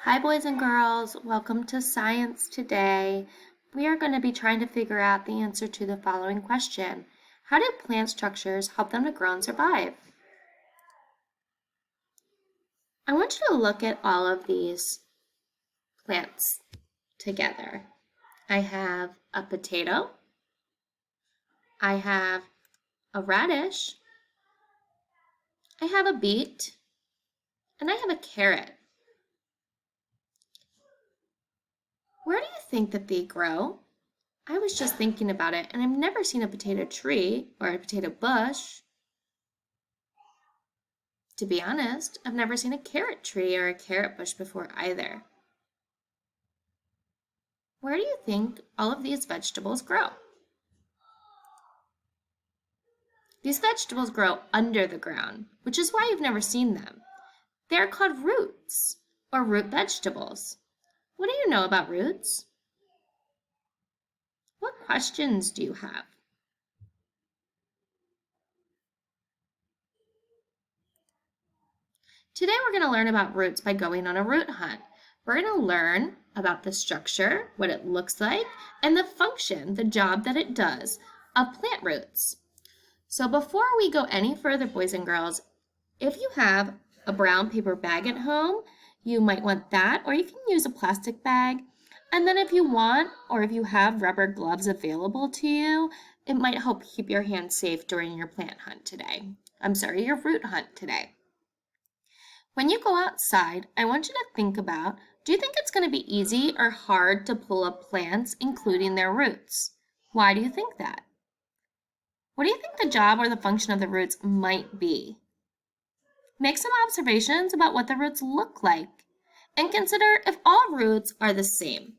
Hi, boys and girls. Welcome to Science Today. We are going to be trying to figure out the answer to the following question. How do plant structures help them to grow and survive? I want you to look at all of these plants together. I have a potato. I have a radish. I have a beet. And I have a carrot. Where do you think that they grow? I was just thinking about it, and I've never seen a potato tree or a potato bush. To be honest, I've never seen a carrot tree or a carrot bush before either. Where do you think all of these vegetables grow? These vegetables grow under the ground, which is why you've never seen them. They're called roots or root vegetables. What do you know about roots? What questions do you have? Today we're going to learn about roots by going on a root hunt. We're going to learn about the structure, what it looks like, and the function, the job that it does of plant roots. So before we go any further, boys and girls, if you have a brown paper bag at home, you might want that, or you can use a plastic bag. And then if you want, or if you have rubber gloves available to you, it might help keep your hands safe during your plant hunt today. Your root hunt today. When you go outside, I want you to think about, do you think it's going to be easy or hard to pull up plants, including their roots? Why do you think that? What do you think the job or the function of the roots might be? Make some observations about what the roots look like and consider if all roots are the same.